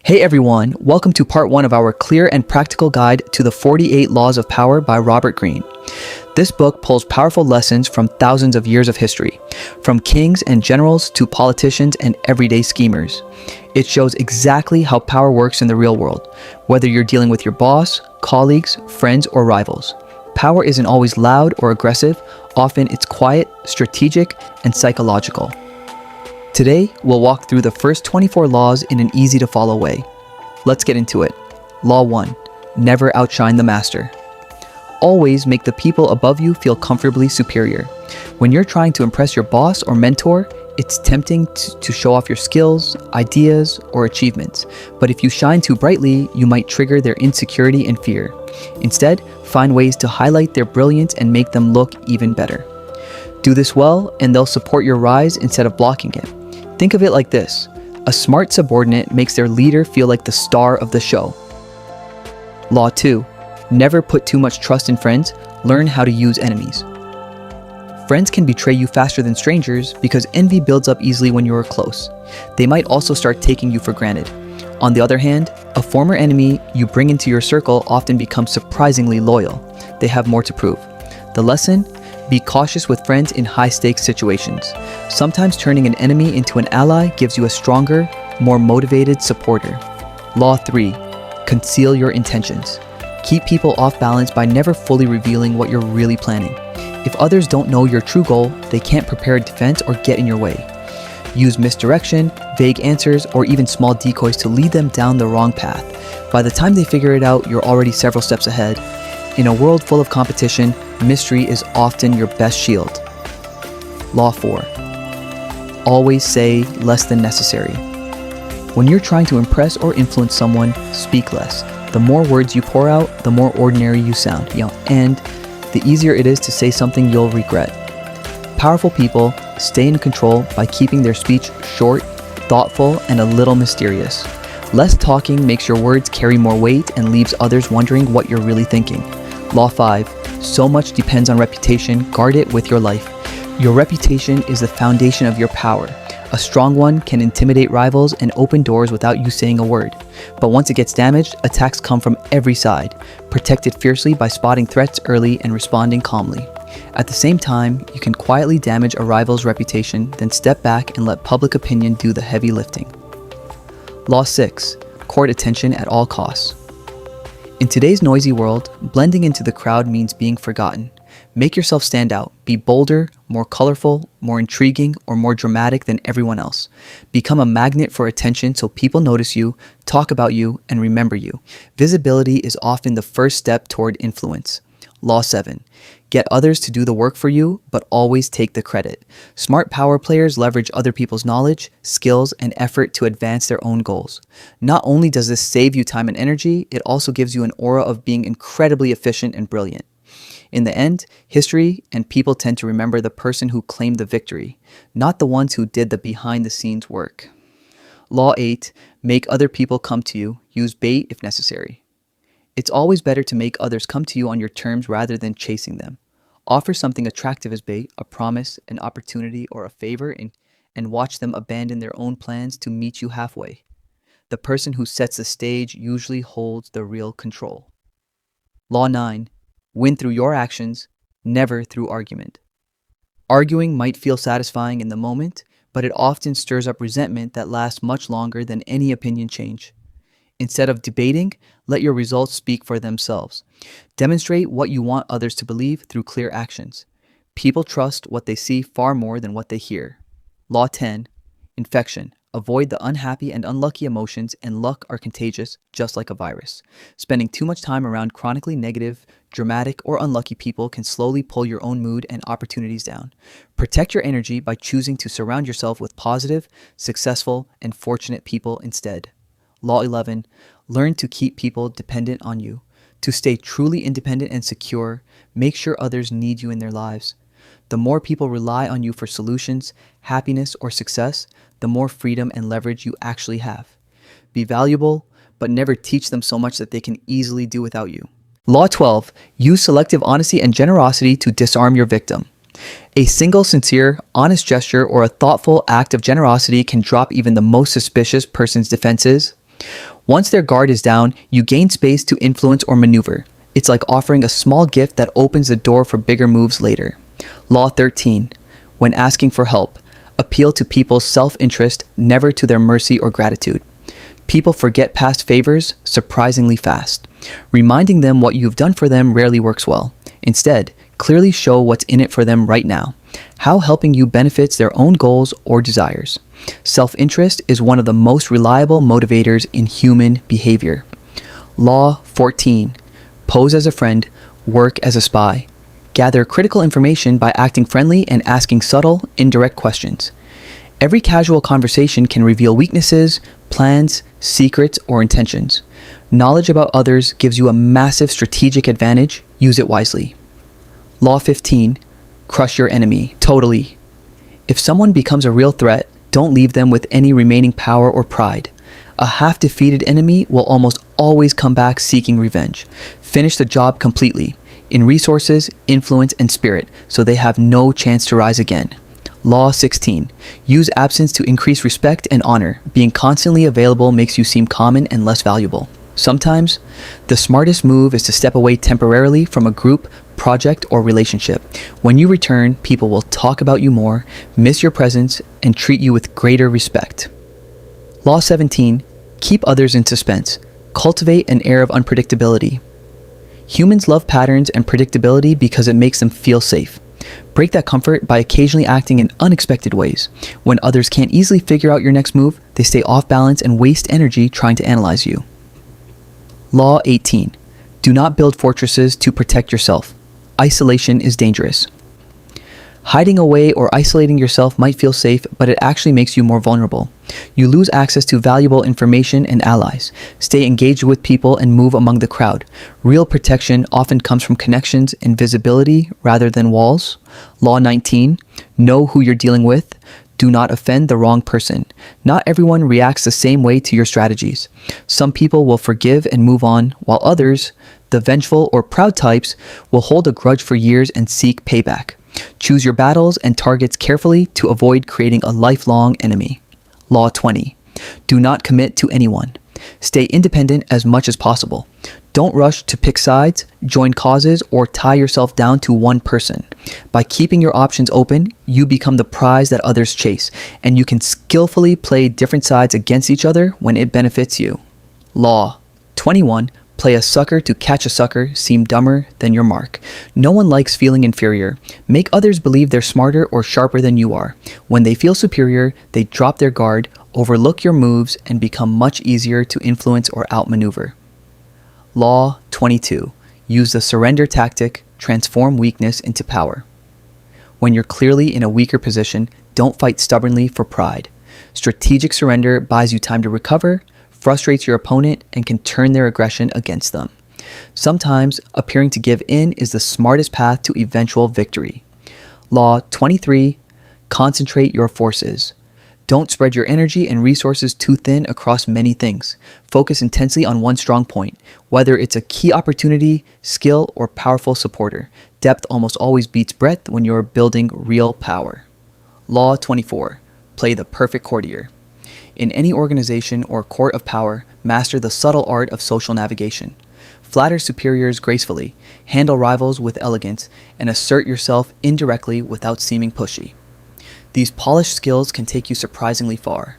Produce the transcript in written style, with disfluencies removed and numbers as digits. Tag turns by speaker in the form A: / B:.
A: Hey everyone, welcome to part 1 of our clear and practical guide to the 48 Laws of Power by Robert Greene. This book pulls powerful lessons from thousands of years of history, from kings and generals to politicians and everyday schemers. It shows exactly how power works in the real world, whether you're dealing with your boss, colleagues, friends, or rivals. Power isn't always loud or aggressive, often it's quiet, strategic, and psychological. Today, we'll walk through the first 24 laws in an easy-to-follow way. Let's get into it. Law 1. Never outshine the master. Always make the people above you feel comfortably superior. When you're trying to impress your boss or mentor, it's tempting to show off your skills, ideas, or achievements. But if you shine too brightly, you might trigger their insecurity and fear. Instead, find ways to highlight their brilliance and make them look even better. Do this well, and they'll support your rise instead of blocking it. Think of it like this. A smart subordinate makes their leader feel like the star of the show. Law 2. Never put too much trust in friends. Learn how to use enemies. Friends can betray you faster than strangers because envy builds up easily when you are close. They might also start taking you for granted. On the other hand, a former enemy you bring into your circle often becomes surprisingly loyal. They have more to prove. The lesson? Be cautious with friends in high-stakes situations. Sometimes turning an enemy into an ally gives you a stronger, more motivated supporter. Law 3. Conceal your intentions. Keep people off balance by never fully revealing what you're really planning. If others don't know your true goal, they can't prepare a defense or get in your way. Use misdirection, vague answers, or even small decoys to lead them down the wrong path. By the time they figure it out, you're already several steps ahead. In a world full of competition, mystery is often your best shield. Law 4. Always say less than necessary. When you're trying to impress or influence someone, speak less. The more words you pour out, the more ordinary you sound, and the easier it is to say something you'll regret. Powerful people stay in control by keeping their speech short, thoughtful, and a little mysterious. Less talking makes your words carry more weight and leaves others wondering what you're really thinking. Law 5. So much depends on reputation. Guard it with your life. Your reputation is the foundation of your power. A strong one can intimidate rivals and open doors without you saying a word. But once it gets damaged, attacks come from every side. Protect it fiercely by spotting threats early and responding calmly. At the same time, you can quietly damage a rival's reputation, then step back and let public opinion do the heavy lifting. Law 6. Court attention at all costs. In today's noisy world, blending into the crowd means being forgotten. Make yourself stand out. Be bolder, more colorful, more intriguing, or more dramatic than everyone else. Become a magnet for attention so people notice you, talk about you, and remember you. Visibility is often the first step toward influence. Law 7. Get others to do the work for you, but always take the credit. Smart power players leverage other people's knowledge, skills, and effort to advance their own goals. Not only does this save you time and energy, it also gives you an aura of being incredibly efficient and brilliant. In the end, history and people tend to remember the person who claimed the victory, not the ones who did the behind-the-scenes work. Law 8. Make other people come to you. Use bait if necessary. It's always better to make others come to you on your terms rather than chasing them. Offer something attractive as bait, a promise, an opportunity, or a favor, and watch them abandon their own plans to meet you halfway. The person who sets the stage usually holds the real control. Law 9. Win through your actions, never through argument. Arguing might feel satisfying in the moment, but it often stirs up resentment that lasts much longer than any opinion change. Instead of debating, let your results speak for themselves. Demonstrate what you want others to believe through clear actions. People trust what they see far more than what they hear. Law 10. Infection. Avoid the unhappy and unlucky emotions, and luck are contagious, just like a virus. Spending too much time around chronically negative, dramatic, or unlucky people can slowly pull your own mood and opportunities down. Protect your energy by choosing to surround yourself with positive, successful, and fortunate people instead. Law 11. Learn to keep people dependent on you. To stay truly independent and secure, make sure others need you in their lives. The more people rely on you for solutions, happiness, or success, the more freedom and leverage you actually have. Be valuable, but never teach them so much that they can easily do without you. Law 12. Use selective honesty and generosity to disarm your victim. A single sincere, honest gesture or a thoughtful act of generosity can drop even the most suspicious person's defenses. Once their guard is down, you gain space to influence or maneuver. It's like offering a small gift that opens the door for bigger moves later. Law 13. When asking for help, appeal to people's self-interest, never to their mercy or gratitude. People forget past favors surprisingly fast. Reminding them what you've done for them rarely works well. Instead, clearly show what's in it for them right now, how helping you benefits their own goals or desires. Self-interest is one of the most reliable motivators in human behavior. Law 14. Pose as a friend, work as a spy. Gather critical information by acting friendly and asking subtle, indirect questions. Every casual conversation can reveal weaknesses, plans, secrets, or intentions. Knowledge about others gives you a massive strategic advantage. Use it wisely. Law 15. Crush your enemy. Totally. If someone becomes a real threat, don't leave them with any remaining power or pride. A half-defeated enemy will almost always come back seeking revenge. Finish the job completely, in resources, influence, and spirit, so they have no chance to rise again. Law 16. Use absence to increase respect and honor. Being constantly available makes you seem common and less valuable. Sometimes, the smartest move is to step away temporarily from a group, project, or relationship. When you return, people will talk about you more, miss your presence, and treat you with greater respect. Law 17. Keep others in suspense. Cultivate an air of unpredictability. Humans love patterns and predictability because it makes them feel safe. Break that comfort by occasionally acting in unexpected ways. When others can't easily figure out your next move, they stay off balance and waste energy trying to analyze you. Law 18. Do not build fortresses to protect yourself. Isolation is dangerous. Hiding away or isolating yourself might feel safe, but it actually makes you more vulnerable. You lose access to valuable information and allies. Stay engaged with people and move among the crowd. Real protection often comes from connections and visibility rather than walls. Law 19. Know who you're dealing with. Do not offend the wrong person. Not everyone reacts the same way to your strategies. Some people will forgive and move on, while others, the vengeful or proud types, will hold a grudge for years and seek payback. Choose your battles and targets carefully to avoid creating a lifelong enemy. Law 20. Do not commit to anyone. Stay independent as much as possible. Don't rush to pick sides, join causes, or tie yourself down to one person. By keeping your options open, you become the prize that others chase, and you can skillfully play different sides against each other when it benefits you. Law 21. Play a sucker to catch a sucker, seem dumber than your mark. No one likes feeling inferior. Make others believe they're smarter or sharper than you are. When they feel superior, they drop their guard, overlook your moves, and become much easier to influence or outmaneuver. Law 22. Use the surrender tactic, transform weakness into power. When you're clearly in a weaker position, don't fight stubbornly for pride. Strategic surrender buys you time to recover, frustrates your opponent, and can turn their aggression against them. Sometimes, appearing to give in is the smartest path to eventual victory. Law 23. Concentrate your forces. Don't spread your energy and resources too thin across many things. Focus intensely on one strong point, whether it's a key opportunity, skill, or powerful supporter. Depth almost always beats breadth when you're building real power. Law 24. Play the perfect courtier. In any organization or court of power, master the subtle art of social navigation. Flatter superiors gracefully, handle rivals with elegance, and assert yourself indirectly without seeming pushy. These polished skills can take you surprisingly far.